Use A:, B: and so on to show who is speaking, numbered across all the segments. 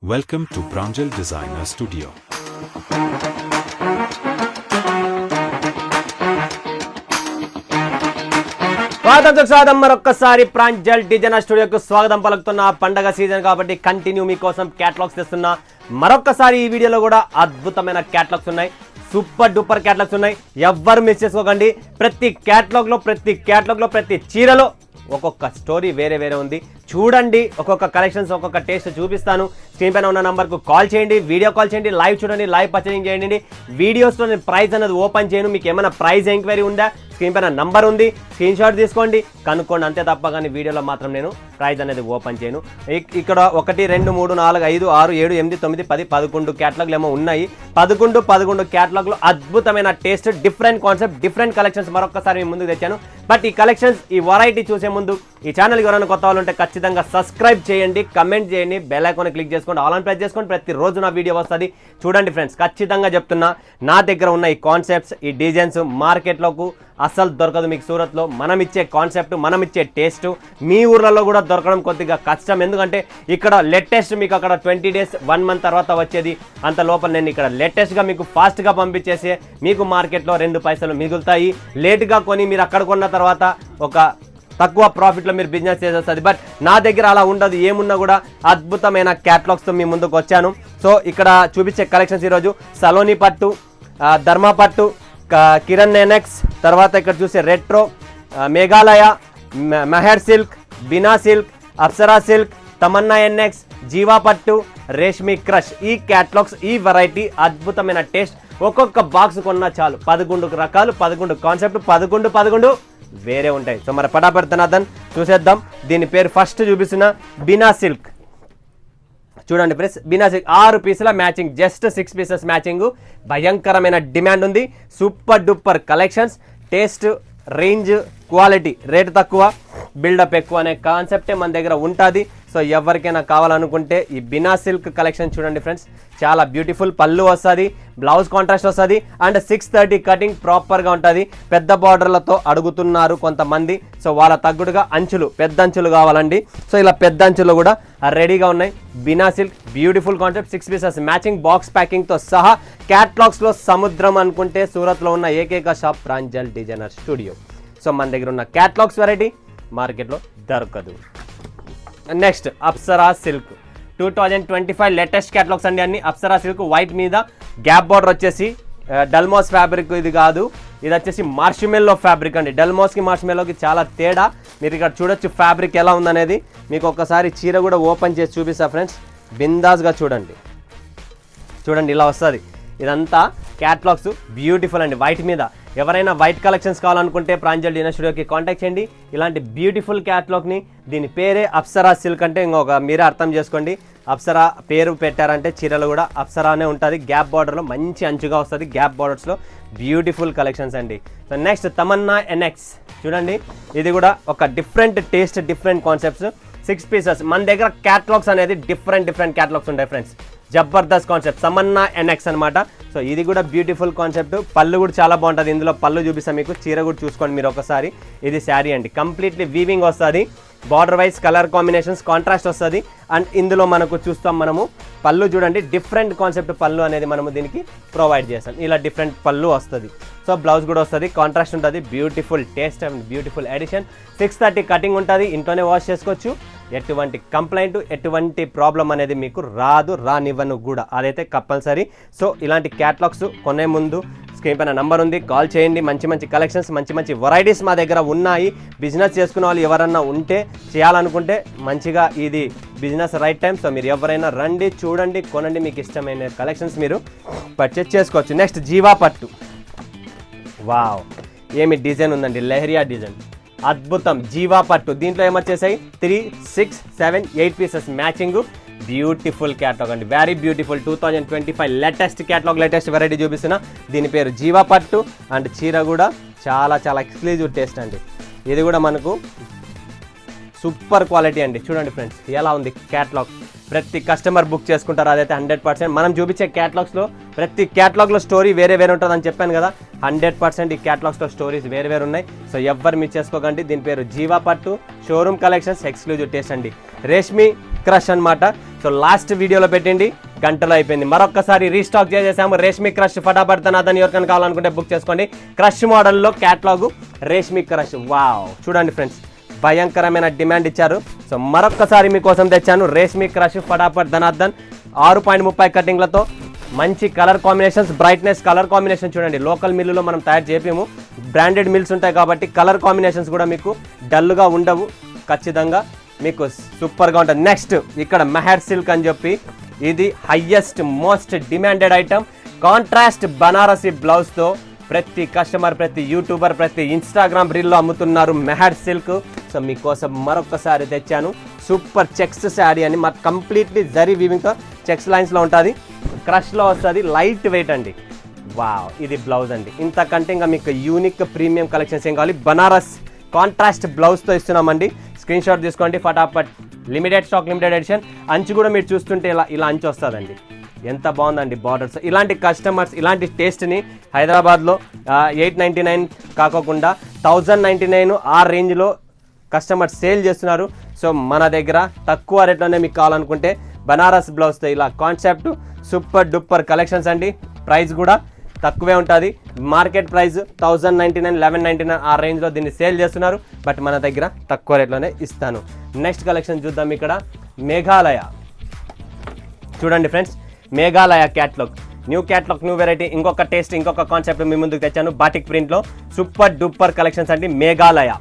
A: Welcome to Pranjal Designer Studio.
B: స్వాగతం మరొక్కసారి Pranjal designer స్టూడియోకు స్వాగతం పలుకుతున్న పండగ సీజన్ కాబట్టి కంటిన్యూ మీకోసం క్యాటలాగ్స్ తెస్తున్నా. మరొక్కసారి ఈ వీడియోలో కూడా అద్భుతమైన క్యాటలాగ్స్ ఉన్నాయి, సూపర్ డూపర్ క్యాటలాగ్స్ ఉన్నాయి. ఎవ్వరు మిస్ చేసుకోకండి. ప్రతి క్యాటలాగ్లో ప్రతి చీరలో ఒక్కొక్క స్టోరీ వేరే ఉంది. చూడండి, ఒక్కొక్క కలెక్షన్స్ ఒక్కొక్క టేస్ట్ చూపిస్తాను. స్క్రీన్ పైన ఉన్న నంబర్కు కాల్ చేయండి, వీడియో కాల్ చేయండి, లైవ్ చూడండి, లైవ్ పర్చేసింగ్ చేయండి. వీడియోస్లో నేను ప్రైస్ అనేది ఓపెన్ చేయను. మీకు ఏమైనా ప్రైస్ ఎంక్వైరీ ఉందా, స్క్రీన్ పైన నంబర్ ఉంది, స్క్రీన్ షాట్ తీసుకోండి, కనుక్కోండి, అంతే తప్ప కానీ వీడియోలో మాత్రం నేను ప్రైస్ అనేది ఓపెన్ చేయను. ఇక్కడ 1 2 3 4 5 6 7 8 9 10 11 క్యాటలాగ్లు ఏమో ఉన్నాయి. 11 క్యాటలాగ్లు అద్భుతమైన taste, different concept, different collections మరొకసారి మీ ముందుకు తెచ్చాను. బట్ ఈ కలెక్షన్స్, ఈ వెరైటీ చూసే ముందు ఈ ఛానల్కి ఎవరైనా కొత్త వాళ్ళు ఉంటే ఖచ్చితంగా సబ్స్క్రైబ్ చేయండి, కమెంట్ చేయండి, బెల్ ఐకాన్ క్లిక్ చేసుకోండి, ఆల్ ఆన్ ప్రెస్ చేసుకోండి. ప్రతిరోజు నా వీడియో వస్తుంది చూడండి ఫ్రెండ్స్. ఖచ్చితంగా చెప్తున్నా, నా దగ్గర ఉన్న ఈ కాన్సెప్ట్స్, ఈ డిజైన్స్ మార్కెట్లోకి అస్సలు దొరకదు. మీకు సూరత్లో మనం ఇచ్చే కాన్సెప్ట్, మనం ఇచ్చే టేస్ట్ మీ ఊర్లలో కూడా దొరకడం కొద్దిగా కష్టం. ఎందుకంటే ఇక్కడ లేటెస్ట్ మీకు అక్కడ 20 days 1 month తర్వాత వచ్చేది, అంత లోపల నేను ఇక్కడ లేటెస్ట్గా మీకు ఫాస్ట్గా పంపించేసి మీకు మార్కెట్లో 2 పైసలు మిగులుతాయి. లేట్గా కొని మీరు అక్కడ కొన్న తర్వాత ఒక తక్కువ ప్రాఫిట్లో మీరు బిజినెస్ చేసేస్తుంది. బట్ నా దగ్గర అలా ఉండదు. ఏమున్నా కూడా అద్భుతమైన క్యాటలాగ్స్తో మీ ముందుకు వచ్చాను. సో ఇక్కడ చూపించే కలెక్షన్స్ ఈరోజు సలోని పట్టు, ధర్మా పట్టు, కిరణ్ ఎనెక్స్, తర్వాత ఇక్కడ చూసే retro, Meghalaya, Mehar silk, Bina silk, Apsara silk, Tamanna NX, Jeeva పట్టు, రేష్మి క్రష్. ఈ క్యాటలాగ్స్, ఈ వెరైటీ అద్భుతమైన టేస్ట్. ఒక్కొక్క బాక్స్ కొన్నా చాలు 11 రకాలు, 11 కాన్సెప్ట్, 11 వేరే ఉంటాయి. సో మరి పటాపడుతున్నదని చూసేద్దాం. దీని పేరు ఫస్ట్ చూపిస్తున్న బినా సిల్క్. చూడండి ఫ్రెండ్స్, బినా సిల్క్ 6 పీసుల మ్యాచింగ్, జస్ట్ 6 pieces మ్యాచింగ్. భయంకరమైన డిమాండ్ ఉంది. Super duper collections, taste, range, quality, rate తక్కువ, బిల్డప్ ఎక్కువ అనే కాన్సెప్టే మన దగ్గర ఉంటుంది. సో ఎవరికైనా కావాలనుకుంటే ఈ బినా సిల్క్ కలెక్షన్ చూడండి ఫ్రెండ్స్. చాలా బ్యూటిఫుల్ పళ్ళు వస్తుంది, బ్లౌజ్ కాంట్రాస్ట్ వస్తుంది, అండ్ 630 కటింగ్ ప్రాపర్గా ఉంటుంది. పెద్ద బార్డర్లతో అడుగుతున్నారు కొంతమంది. సో వాళ్ళ తగ్గుడుగా అంచులు, పెద్ద అంచులు కావాలండి. సో ఇలా పెద్ద అంచులు కూడా రెడీగా ఉన్నాయి. Bina silk beautiful concept, 6 pieces matching, box ప్యాకింగ్తో సహా. క్యాటలాగ్స్లో సముద్రం అనుకుంటే సూరత్లో ఉన్న ఏకైక shop Pranjal designer studio. So మన దగ్గర ఉన్న క్యాటలాగ్స్ వెరైటీ మార్కెట్లో దొరకదు. Next Apsara silk 2025 latest catalogues అండి అన్ని. అప్సరా సిల్క్ వైట్ మీద గ్యాప్ బార్డర్ వచ్చేసి డల్మోస్ ఫ్యాబ్రిక్ ఇది కాదు, ఇది వచ్చేసి మార్షమెల్లో ఫ్యాబ్రిక్ అండి. డల్మోస్కి మార్షమెల్లోకి చాలా తేడా. మీరు ఇక్కడ చూడొచ్చు ఫ్యాబ్రిక్ ఎలా ఉందనేది. మీకు ఒక్కసారి చీర కూడా ఓపెన్ చేసి చూపిస్తా ఫ్రెండ్స్. బిందాస్గా చూడండి, ఇలా వస్తుంది. ఇదంతా క్యాటలాగ్స్ బ్యూటిఫుల్ అండి వైట్ మీద. ఎవరైనా వైట్ కలెక్షన్స్ కావాలనుకుంటే ప్రాంజల్ డిజైనర్ స్టూడియోకి కాంటాక్ట్ చేయండి. ఇలాంటి బ్యూటిఫుల్ క్యాటలాగ్ని, దీని పేరే అప్సరా సిల్క్ అంటే ఇంకొక మీరే అర్థం చేసుకోండి. అప్సరా పేరు పెట్టారంటే చీరలు కూడా అప్సరానే ఉంటుంది. గ్యాప్ బార్డర్లో మంచి అంచుగా వస్తుంది, గ్యాప్ బార్డర్స్లో బ్యూటిఫుల్ కలెక్షన్స్ అండి. సో నెక్స్ట్ తమన్నా ఎన్ఎక్స్ చూడండి. ఇది కూడా ఒక different taste, different concepts, 6 pieces. మన దగ్గర క్యాటలాగ్స్ అనేది డిఫరెంట్ క్యాటలాగ్స్ ఉంటాయి ఫ్రెండ్స్. జబర్దస్త్ కాన్సెప్ట్ తమన్నా ఎన్ఎక్స్ అనమాట. సో ఇది కూడా బ్యూటిఫుల్ కాన్సెప్ట్. పళ్ళు కూడా చాలా బాగుంటుంది. ఇందులో పళ్ళు చూపిస్తాను మీకు, చీర కూడా చూసుకోండి మీరు ఒకసారి. ఇది శారీ అండి, కంప్లీట్లీ వీవింగ్ వస్తుంది. Border wise colour combinations, contrast వస్తుంది. అండ్ ఇందులో మనకు చూస్తాం మనము పళ్ళు చూడండి, డిఫరెంట్ కాన్సెప్ట్ పళ్ళు అనేది మనము దీనికి ప్రొవైడ్ చేస్తాం. ఇలా డిఫరెంట్ పళ్ళు వస్తుంది. సో బ్లౌజ్ కూడా వస్తుంది, కాంట్రాస్ట్ ఉంటుంది. Beautiful taste and beautiful edition. 630 cutting ఉంటుంది. ఇంట్లోనే వాష్ చేసుకోవచ్చు. ఎటువంటి కంప్లైంట్, ఎటువంటి ప్రాబ్లం అనేది మీకు రానివ్వను కూడా, అదైతే కంపల్సరీ. సో ఇలాంటి క్యాటలాగ్స్ కొనే ముందు స్క్రీన్ పైన నంబర్ ఉంది, కాల్ చేయండి. మంచి కలెక్షన్స్, మంచి వెరైటీస్ మా దగ్గర ఉన్నాయి. బిజినెస్ చేసుకునే వాళ్ళు ఎవరన్నా ఉంటే, చేయాలనుకుంటే మంచిగా ఇది బిజినెస్ రైట్ టైం. సో మీరు ఎవరైనా రండి, చూడండి, కొనండి. మీకు ఇష్టమైన కలెక్షన్స్ మీరు పర్చేస్ చేసుకోవచ్చు. నెక్స్ట్ జీవా పట్టు. వావ్, ఏమి డిజైన్ ఉందండి, లెహరియా డిజైన్, అద్భుతం. జీవా పట్టు దీంట్లో ఏమొచ్చేసాయి 3, 6, 7, 8 pieces మ్యాచింగ్. బ్యూటిఫుల్ క్యాటలాగ్ అండి, very beautiful. 2025 latest catalogue, latest variety చూపిస్తున్నా. దీని పేరు జీవా పట్టు. అండ్ చీర కూడా చాలా ఎక్స్క్లూజివ్ టేస్ట్ అండి. ఇది కూడా మనకు సూపర్ క్వాలిటీ అండి. చూడండి ఫ్రెండ్స్ ఎలా ఉంది క్యాటలాగ్. ప్రతి కస్టమర్ బుక్ చేసుకుంటారు, అదైతే 100%. మనం చూపించే క్యాటలాగ్స్లో ప్రతి క్యాటలాగ్లో స్టోరీ వేరే ఉంటుందని చెప్పాను కదా. 100% ఈ క్యాటలాగ్స్లో స్టోరీస్ వేరే ఉన్నాయి. సో ఎవ్వరు మిస్ చేసుకోకండి. దీని పేరు జీవా పట్టు, షోరూమ్ కలెక్షన్స్, ఎక్స్క్లూజివ్ టేస్ట్ అండి. రేష్మి క్రష్ అన్నమాట. సో లాస్ట్ వీడియోలో పెట్టండి, గంటలో అయిపోయింది. మరొకసారి రీస్టాక్ చేసేసాము. రేష్మి క్రష్ ఫటాఫట్ దాన్ని ఎవరికైనా కావాలనుకుంటే బుక్ చేసుకోండి. క్రష్ మోడల్లో క్యాట్లాగు రేష్మి క్రష్. వావ్, చూడండి ఫ్రెండ్స్, భయంకరమైన డిమాండ్ ఇచ్చారు. సో మరొక్కసారి మీకోసం తెచ్చాను రేష్మి క్రష్ ఫటాఫట్ ధనార్దన్ 6.30 కటింగ్లతో మంచి colour combinations, brightness colour combination చూడండి. లోకల్ మిల్లులో మనం తయారు చేయము, బ్రాండెడ్ మిల్స్ ఉంటాయి కాబట్టి కలర్ కాంబినేషన్స్ కూడా మీకు డల్గా ఉండవు, ఖచ్చితంగా మీకు సూపర్గా ఉంటుంది. నెక్స్ట్ ఇక్కడ మెహర్ సిల్క్ అని చెప్పి ఇది highest most demanded item. Contrast Banarasi బ్లౌజ్తో ప్రతి కస్టమర్, ప్రతి యూట్యూబర్, ప్రతి ఇన్స్టాగ్రామ్ రీల్లో అమ్ముతున్నారు మెహర్ సిల్క్. సో మీకోసం మరొకసారి తెచ్చాను. సూపర్ చెక్స్ శారీ అని మా కంప్లీట్లీ జరీ వీవింగ్తో చెక్స్ లైన్స్లో ఉంటుంది, క్రష్లో వస్తుంది, లైట్ వెయిట్ అండి. వావ్, ఇది బ్లౌజ్ అండి. ఇంతకంటే ఇంకా మీకు యూనిక్ ప్రీమియం కలెక్షన్స్ ఏం కావాలి. బనారస్ కాంట్రాస్ట్ బ్లౌజ్తో ఇస్తున్నామండి. స్క్రీన్ షాట్ తీసుకోండి ఫటాఫట్. Limited stock, limited edition. అంచు కూడా మీరు చూస్తుంటే ఇలా అంచు వస్తుందండి. ఎంత బాగుందండి బార్డర్స్. ఇలాంటి కస్టమర్స్ ఇలాంటి టేస్ట్ని హైదరాబాద్లో 899 కాకోకుండా 1099 ఆ రేంజ్లో కస్టమర్స్ సేల్ చేస్తున్నారు. సో మన దగ్గర తక్కువ రేట్లోనే మీకు కావాలనుకుంటే బనారస్ బ్లౌజ్తో ఇలా కాన్సెప్ట్ సూపర్ డూపర్ కలెక్షన్స్ అండి. ప్రైస్ కూడా తక్కువే ఉంటుంది. మార్కెట్ ప్రైస్ 1099, 1199 ఆ రేంజ్లో దీన్ని సేల్ చేస్తున్నారు. బట్ మన దగ్గర తక్కువ రేట్లోనే ఇస్తాను. నెక్స్ట్ కలెక్షన్ చూద్దాం. ఇక్కడ మేఘాలయ చూడండి friends, Meghalaya catalogue, new catalogue, new variety, ఇంకొక టేస్ట్, ఇంకొక కాన్సెప్ట్ మీ ముందుకు తెచ్చాను. బాటిక్ ప్రింట్లో సూపర్ డూపర్ కలెక్షన్స్ అండి. మేఘాలయ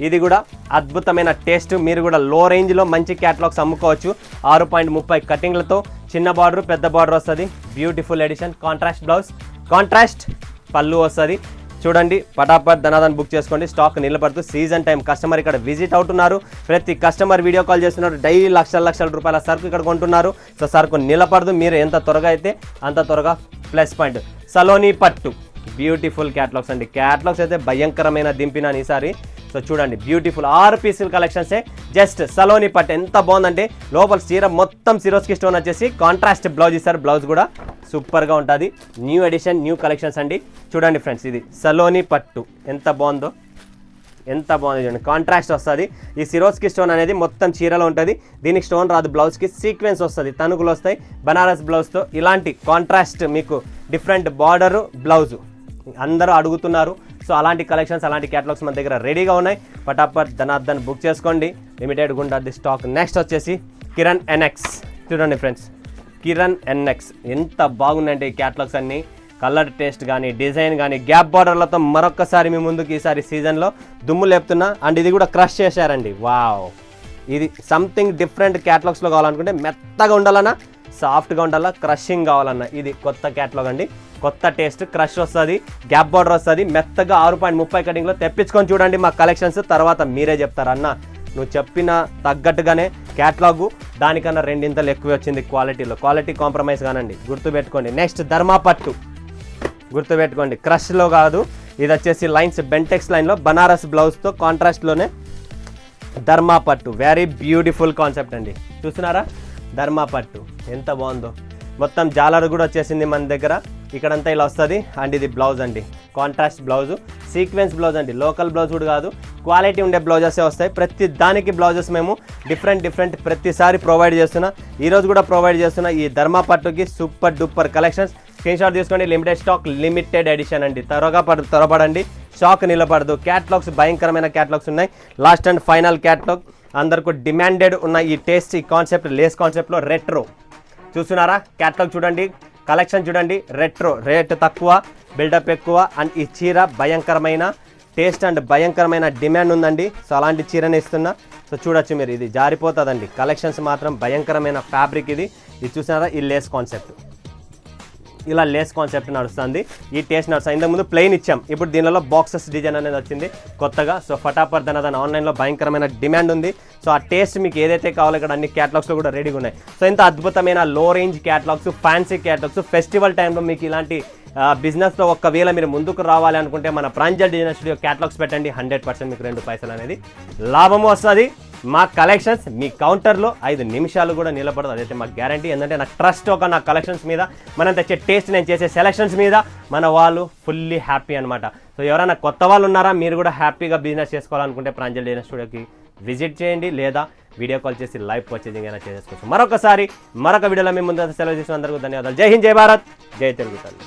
B: ఇది కూడా అద్భుతమైన టేస్ట్. మీరు కూడా లో రేంజ్లో మంచి క్యాట్లాగ్స్ అమ్ముకోవచ్చు. 6.30 కటింగ్లతో చిన్న బార్డర్, పెద్ద బార్డర్ వస్తుంది. Beautiful edition. Contrast blouse, contrast పళ్ళు వస్తుంది. చూడండి పటాపట్ ధనాదన్ బుక్ చేసుకోండి. స్టాక్ నిలబడుతూ సీజన్ టైం కస్టమర్ ఇక్కడ విజిట్ అవుతున్నారు. ప్రతి కస్టమర్ వీడియో కాల్ చేస్తున్నారు. డైలీ లక్షల రూపాయల సరుకు ఇక్కడ కొంటున్నారు. సో సరుకు నిలబడదు. మీరు ఎంత త్వరగా అయితే అంత త్వరగా ప్లస్ పాయింట్. సలోని పట్టు బ్యూటిఫుల్ క్యాట్లాగ్స్ అండి. క్యాట్లాగ్స్ అయితే భయంకరమైన దింపినాను ఈసారి. సో చూడండి బ్యూటిఫుల్ 6 పీసుల కలెక్షన్సే. జస్ట్ సలోని పట్టు ఎంత బాగుందంటే లోపల చీర మొత్తం సిరోస్కి స్టోన్ వచ్చేసి కాంట్రాస్ట్ బ్లౌజ్ ఇస్తారు. బ్లౌజ్ కూడా సూపర్గా ఉంటుంది. న్యూ ఎడిషన్, న్యూ కలెక్షన్స్ అండి. చూడండి ఫ్రెండ్స్, ఇది సలోని పట్టు ఎంత బాగుందో, ఎంత బాగుంది చూడండి. కాంట్రాస్ట్ వస్తుంది. ఈ సిరోస్కి స్టోన్ అనేది మొత్తం చీరలో ఉంటుంది. దీనికి స్టోన్ రాదు, బ్లౌజ్కి సీక్వెన్స్ వస్తుంది, తణుకులు వస్తాయి. బనారస్ బ్లౌజ్తో ఇలాంటి కాంట్రాస్ట్ మీకు డిఫరెంట్ బార్డరు బ్లౌజు అందరూ అడుగుతున్నారు. సో అలాంటి కలెక్షన్స్, అలాంటి క్యాటలాగ్స్ మన దగ్గర రెడీగా ఉన్నాయి. పటాపట్ ధనార్దన్ బుక్ చేసుకోండి. లిమిటెడ్ ఉంటుంది స్టాక్. నెక్స్ట్ వచ్చేసి కిరణ్ ఎన్ఎక్స్. చూడండి ఫ్రెండ్స్, కిరణ్ ఎన్ఎక్స్ ఎంత బాగున్నాయంటే ఈ క్యాటలాగ్స్ అన్నీ. కలర్ టేస్ట్ కానీ, డిజైన్ కానీ, గ్యాప్ బార్డర్లతో మరొకసారి మీ ముందుకు ఈసారి సీజన్లో దుమ్ము లేపుతున్నా. అండ్ ఇది కూడా క్రష్ చేశారండి. వావ్, ఇది సంథింగ్ డిఫరెంట్ క్యాటలాగ్స్లో కావాలనుకుంటే మెత్తగా ఉండాలన్నా, సాఫ్ట్గా ఉండాలా, క్రషింగ్ కావాలన్నా ఇది కొత్త క్యాటలాగ్ అండి. కొత్త టేస్ట్, క్రష్ వస్తుంది, గ్యాప్ బార్డర్ వస్తుంది, మెత్తగా 6.30 కటింగ్లో తెప్పించుకొని చూడండి మా కలెక్షన్స్. తర్వాత మీరే చెప్తారు, అన్న నువ్వు చెప్పిన తగ్గట్టుగానే క్యాటలాగు దానికన్నా 2 ఎక్కువ వచ్చింది క్వాలిటీలో. క్వాలిటీ కాంప్రమైజ్ కానండి, గుర్తుపెట్టుకోండి. నెక్స్ట్ ధర్మా పట్టు గుర్తుపెట్టుకోండి, క్రష్లో కాదు. ఇది వచ్చేసి లైన్స్ బెంటెక్స్ లైన్లో బనారస్ బ్లౌజ్తో కాంట్రాస్ట్లోనే ధర్మా పట్టు. వెరీ బ్యూటిఫుల్ కాన్సెప్ట్ అండి. చూస్తున్నారా ధర్మా పట్టు ఎంత బాగుందో. మొత్తం జాలర్ కూడా వచ్చేసింది మన దగ్గర. ఇక్కడంతా ఇలా వస్తుంది. అండ్ ఇది బ్లౌజ్ అండి, కాంట్రాస్ట్ బ్లౌజు, సీక్వెన్స్ బ్లౌజ్ అండి. లోకల్ బ్లౌజ్ కూడా కాదు, క్వాలిటీ ఉండే బ్లౌజెసే వస్తాయి. ప్రతి దానికి బ్లౌజెస్ మేము డిఫరెంట్ ప్రతిసారి ప్రొవైడ్ చేస్తున్నా. ఈరోజు కూడా ప్రొవైడ్ చేస్తున్నా. ఈ ధర్మా పట్టుకి super duper collections. Screenshot తీసుకోండి. లిమిటెడ్ స్టాక్, లిమిటెడ్ ఎడిషన్ అండి. త్వరపడండి, స్టాక్ నిలబడదు. క్యాటలాగ్స్ భయంకరమైన క్యాటలాగ్స్ ఉన్నాయి. లాస్ట్ అండ్ ఫైనల్ క్యాటలాగ్, అందరికీ డిమాండెడ్ ఉన్న ఈ టేస్ట్, ఈ కాన్సెప్ట్, లేస్ కాన్సెప్ట్లో రెట్రో. చూస్తున్నారా క్యాటలాగ్ చూడండి, కలెక్షన్ చూడండి. రెట్రో, రేట్ తక్కువ, బిల్డప్ ఎక్కువ. అండ్ ఈ చీర భయంకరమైన టేస్ట్ అండ్ భయంకరమైన డిమాండ్ ఉందండి. సో అలాంటి చీరని ఇస్తున్నా. సో చూడొచ్చు మీరు, ఇది జారిపోతుందండి. కలెక్షన్స్ మాత్రం భయంకరమైన ఫ్యాబ్రిక్. ఇది చూసినారా, ఈ లేస్ కాన్సెప్ట్, ఇలా లేస్ కాన్సెప్ట్ నడుస్తుంది. ఈ టేస్ట్ నడుస్తుంది. ఇంతకుముందు ప్లెయిన్ ఇచ్చాం, ఇప్పుడు దీనిలో బాక్సెస్ డిజైన్ అనేది వచ్చింది కొత్తగా. సో ఫటాఫట్ దాని ఆన్లైన్లో భయంకరమైన డిమాండ్ ఉంది. సో ఆ టేస్ట్ మీకు ఏదైతే కావాలో ఇక్కడ అన్ని క్యాటలాగ్స్లో కూడా రెడీగా ఉన్నాయి. సో ఇంత అద్భుతమైన లో range catalogues, fancy catalogues, festival టైంలో మీకు ఇలాంటి బిజినెస్లో ఒకవేళ మీరు ముందుకు రావాలి అనుకుంటే మన ప్రాంజల్ డిజైన్ స్టూడియో క్యాటలాగ్స్ పెట్టండి. 100% మీకు 2 పైసలు అనేది లాభము వస్తుంది. మా కలెక్షన్స్ మీ కౌంటర్లో 5 నిమిషాలు కూడా నిలబడదు, అదైతే మాకు గ్యారంటీ. ఎందుకంటే నాకు ట్రస్ట్ ఒక నా కలెక్షన్స్ మీద, మనం తెచ్చే టేస్ట్, నేను చేసే సెలెక్షన్స్ మీద మన వాళ్ళు ఫుల్లీ హ్యాపీ అనమాట. సో ఎవరైనా కొత్త వాళ్ళు ఉన్నారా, మీరు కూడా హ్యాపీగా బిజినెస్ చేసుకోవాలనుకుంటే ప్రాంజల్ డిజైన్ స్టూడియోకి విజిట్ చేయండి, లేదా వీడియో కాల్ చేసి లైవ్ పర్చేజింగ్ అయినా చేసుకోవచ్చు. మరొకసారి మరొక వీడియోలో మేము ముందు సెలవు చేసిన అందరికీ ధన్యవాదాలు. జై హింద్, జై భారత్, జై తెలుగు తల్లి.